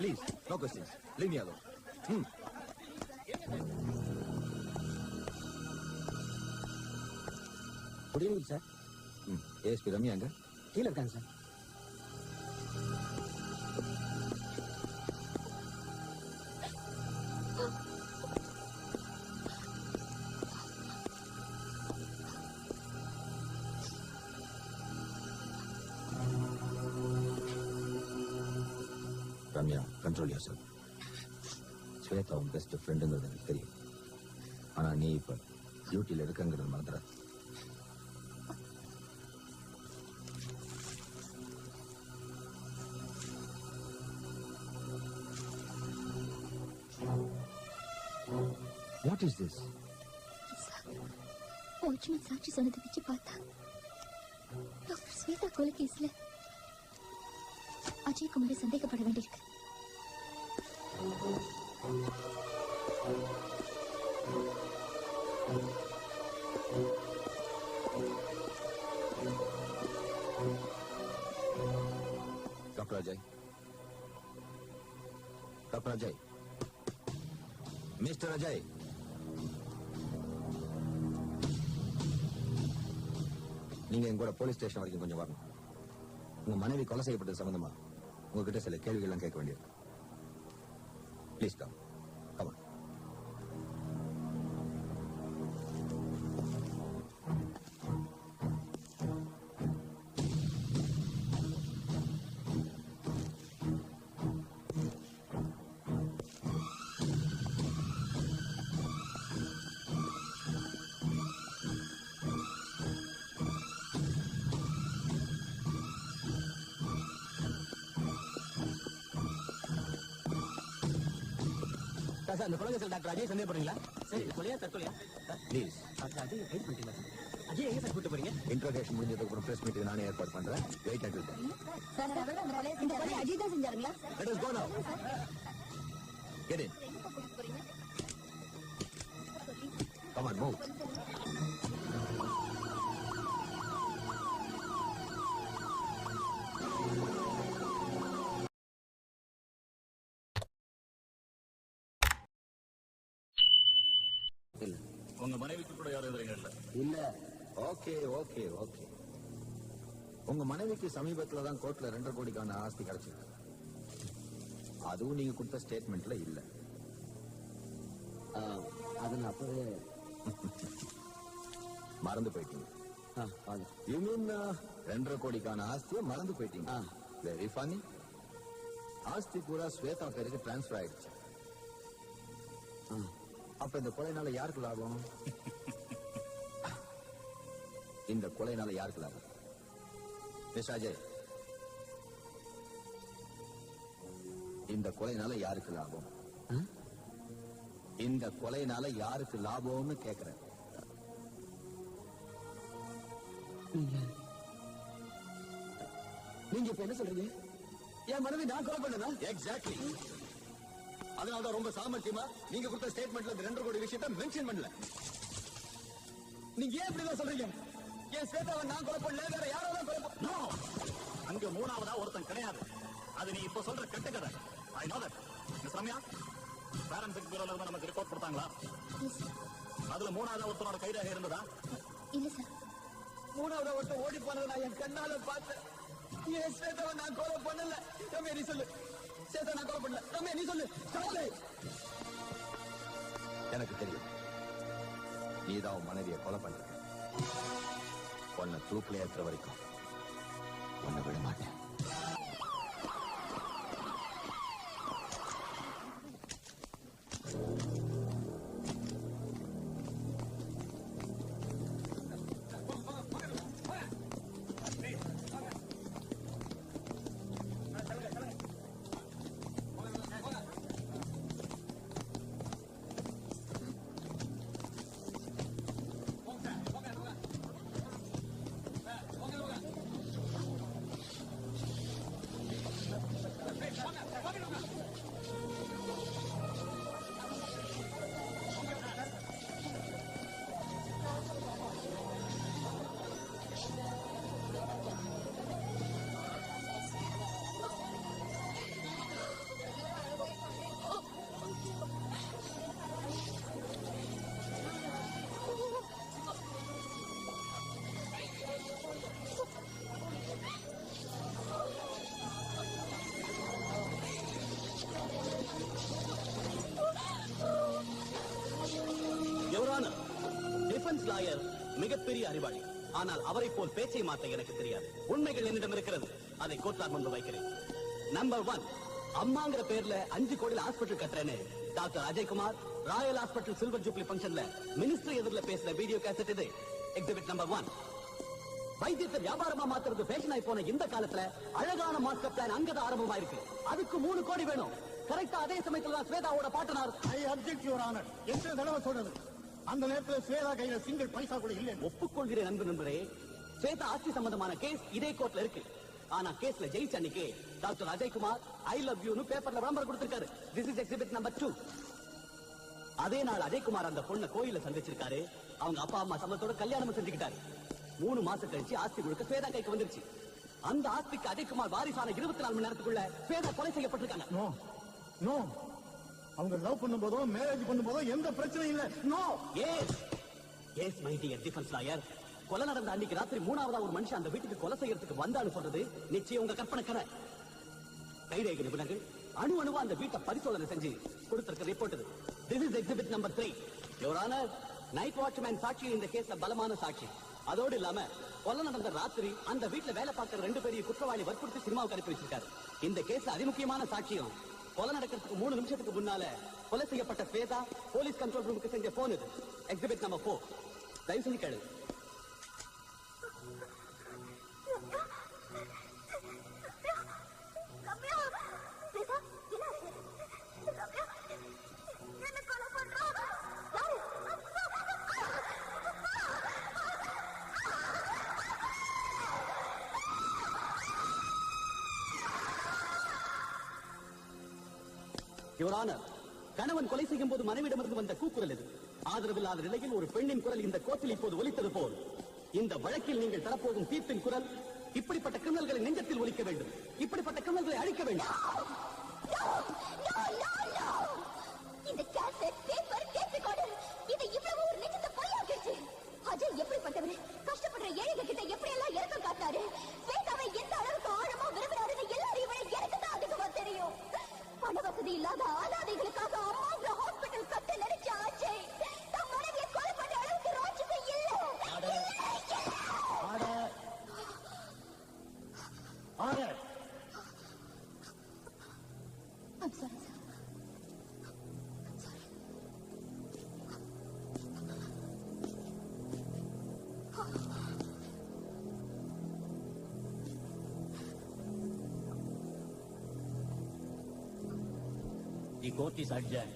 Please, no questions. Leave me alone. Good evening, sir. ASP Ramya எங்க? கீழ இருக்காங்க சார். Ramya, control your self. Shweta உன் பெஸ்ட் ஃப்ரெண்டுங்கிறது எனக்கு தெரியும். ஆனா நீ இப்ப டியூட்டியில் இருக்கங்கிறது மறந்துடாது. What is this? வாட்ச்மேன் சாட்சி சொன்னதை வச்சு பார்த்தா டாக்டர் ஸ்வேதா கொலை கேஸ்ல அஜய் குமாரை சந்தேகப்பட வேண்டியிருக்கு. Doctor Ajay, doctor Ajay, mister Ajay, நீங்க எங்க கூட போலீஸ் ஸ்டேஷன் வரைக்கும் கொஞ்சம் வரணும். உங்க மனைவி கொலை செய்யப்பட்டது சம்பந்தமா உங்ககிட்ட சில கேள்விகள்லாம் கேட்க வேண்டியிருக்கு. Please come. கமான். சார், அந்த கொலை கேஸ்ல டாக்டர் அஜய் சந்தேகப்படுறீங்களா? சரி, கொலையா தற்கொலையா? ப்ளீஸ். டாக்டர் அஜய் கைது பண்ணிட்டீங்களா சார்? அஜய் எங்க சார் கூட்டு போறீங்க? இன்ட்ரோகேஷன் முடிஞ்சதுக்கு அப்புறம் பிரஸ் மீட் நானே ஏற்பாடு பண்றேன். Wait until then. சார், இந்த கொலை அஜய் தான் செஞ்சாருங்களா? Let us go now. Get in. Come on, move. உங்க மனைவிக்கு கூட யாரும் எதிரிங்க இல்ல. Okay okay okay. உங்க மனைவிக்கு சமீபத்துல தான் கோர்ட்ல 2.5 கோடிக்கான ஆஸ்தி கிடைச்சிருக்கு. அதுவும் நீங்க கொடுத்த ஸ்டேட்மெண்ட்ல இல்ல. அது நான் அப்பவே மறந்து போயிட்டீங்க. யூ மீன் 2.5 கோடிக்கான ஆஸ்தியை மறந்து போயிட்டீங்க. Very funny. ஆஸ்தி பூரா ஸ்வேதா பேருக்கு டிரான்ஸ்பர் ஆயிடுச்சு. அப்ப இந்த கொலைனால யாருக்கு லாபம்? இந்த கொலைனால யாருக்கு லாபம்? மிஸ்டர் அஜய், இந்த கொலைனால யாருக்கு லாபம்? இந்த கொலைனால யாருக்கு லாபம்னு கேக்குறேன். நீங்க இப்ப என்ன சொல்றீங்க? என் மனைவி நான் கொலை பண்ணனா? எக்ஸாக்ட்லி. அதனாலதான் ரொம்ப சாமர்த்தியமா நீங்க கொடுத்த ஸ்டேட்மெண்ட்ல 2.5 கோடி விஷயத்தை மென்ஷன் பண்ணல. நீங்க ஏன் இப்படிதான் சொல்றீங்க? என் ஸ்வேதாவை நான் கொலை பண்ணல, வேற யாரோ தான் கொலை பண்ண. அங்க மூணாவதா ஒருத்தன் கிடையாது. அது நீ இப்ப சொல்ற கட்டுக்கதை. I know that. Miss Ramya, parents பியூரோல இருந்து நமக்கு ரிப்போர்ட் கொடுத்தாங்களா? அதுல மூணாவதா ஒருத்தனோட கைரேகை இருந்ததா? இல்ல சார். மூணாவது ஒருத்தன் ஓடி போனதை நான் என் கண்ணால பார்த்தேன். என் ஸ்வேதாவை நான் கொலை பண்ணல. ரம்யா நீ சொல்லு. ஸ்வேதா நான் கொலை பண்ணல. ரம்யா நீ சொல்லு. சொல்லு. எனக்கு தெரியும் நீதான் உன் மனைவியை கொலை பண்ற. உன்னை தூக்கில ஏற்றுற வரைக்கும் உன்னை விட மாட்டேன். டிஃபென்ஸ் லாயர் மிகப்பெரிய அறிவாளி. ஆனால் அவரை போல் பேச்சை மாத்த எனக்கு தெரியாது. உண்மைகள் என்னிடம் இருக்கிறது, அதை கோர்ட்டார் முன்பு வைக்கிறேன். நம்பர் 1, அம்மாங்கிற பேர்ல 5 கோடியில் ஹாஸ்பிட்டல் கட்டுறேன்னு doctor Ajaykumar royal hospital silver jubilee ஃபங்க்ஷன்ல மினிஸ்டர் எதிரில் பேசின வீடியோ கேசட் இது. Exhibit number 1. வைத்தியத்தை வியாபாரமா மாத்துறது ஃபேஷன் ஆகி போன இந்த காலத்துல அழகான மாஸ்டர் பிளான் அங்கதான் ஆரம்பமாயிருக்கு. அதுக்கு 3 கோடி வேணும். கரெக்டா அதே சமயத்துல தான் ஸ்வேதாவோட பாட்டனார். ஐ அப்ஜெக்ட் யுவர் ஆனர். எத்தனை தடவை சொல்றது, அந்த நேரத்துல ஸ்வேதா கையில சிங்கிள் பைசா கூட இல்லை. ஒப்புக்கொள்கிறேன் நண்பரே. ஸ்வேதா ஆஸ்தி சம்பந்தமான கேஸ் இதே கோர்ட்ல இருக்கு. ஆனா கேஸ்ல ஜெயிச்ச அன்னைக்கு டாக்டர் அஜய்குமார் ஐ லவ் யூன்னு பேப்பர்ல விளம்பரம் கொடுத்திருக்காரு. This is exhibit number 2. அதே நாள் அஜய்குமார் அந்த பொண்ணை கோயில சந்திச்சிருக்காரு. அவங்க அப்பா அம்மா சம்மதத்தோட கல்யாணம் செஞ்சுக்கிட்டாரு. 3 மாசம் கழிச்சு ஆஸ்தி முழுக்க ஸ்வேதா கைக்கு வந்துருச்சு. அந்த ஆஸ்திக்கு அஜய்குமார் வாரிசான 24 மணி நேரத்துக்குள்ள ஸ்வேதா கொலை செய்யப்பட்டிருக்காங்க. நோ நோ, அவங்க லவ் பண்ணும்போதோ மேரேஜ் பண்ணும்போதோ எந்த பிரச்சனையும் இல்ல. No. Yes my dear defence lawyer. கொலை நடந்த அன்னைக்கு ராத்திரி 3ஆவதா ஒரு மனுஷன் அந்த வீட்டுக்கு கொலை செய்யறதுக்கு வந்தான்னு சொல்றது நிச்சயம் உங்க கற்பனை கதை. கைரேகை நிபுணர்கள் அணுவா அந்த வீட்டை பரிசோதனை செஞ்சு கொடுத்திருக்க ரிப்போர்ட் இது. This is exhibit number 3. Your honour, night watchman சாட்சி இந்த கேஸ்ல பலமான சாட்சி. அதோடு இல்லாம கொலை நடந்த ராத்திரி அந்த வீட்டுல வேலை பார்க்கிற 2 பேரையும் குற்றவாளி வற்புறுத்தி சினிமாவுக்கு அனுப்பி வச்சிருக்காரு. இந்த கேஸ் அதிமுக்கியமான சாட்சியம். கொலை நடக்கிறதுக்கு 3 நிமிஷத்துக்கு முன்னால கொலை செய்யப்பட்ட ஸ்வேதா போலீஸ் கண்ட்ரோல் ரூமுக்கு செஞ்ச போன் இது. Exhibit number 4. தயவு செஞ்சு கேளு. யுவர் ஆனர், கணவன் கொலை செய்யும் போது மனைவிடமிருந்து வந்த கூக்குரல் இது. ஆதரவில்லாத நிலையில் ஒரு பெண்ணின் குரல் இந்த கோர்ட்டில் இப்போது ஒலித்தது போல் இந்த வழக்கில் நீங்கள் தரப்போகும் தீர்ப்பின் குரல் இப்படிப்பட்ட கிரிமினல்களை நெஞ்சத்தில் ஒலிக்க வேண்டும். இப்படிப்பட்ட கிரிமினல்களை அழிக்க வேண்டும். இந்த கேசட் பேப்பர் கேட்டுக்கொண்டு இது இவ்வளவு ஒரு நிஜத்தை பொய்யாக்கிடுச்சு. அஜய் எப்படிப்பட்டவர், கஷ்டப்படுற ஏழைகள் கிட்ட எப்படி எல்லாம் இறக்கம் காட்டாரு, ஸ்வேதாவை எந்த அளவுக்கு ஆழமா விரும்புறாருன்னு எல்லாரையும் விட எனக்கு தான் அதிகமா தெரியும். பண வசதி இல்லாத அனாதைகளுக்காக அம்மாங்கிற ஹாஸ்பிட்டல் கட்ட நினைச்ச அஜய் தம் மனைவியை கொலை பண்ண அளவுக்கு ராட்சச இல்ல. I'm sorry, sir. I'm sorry. The court is adjourned.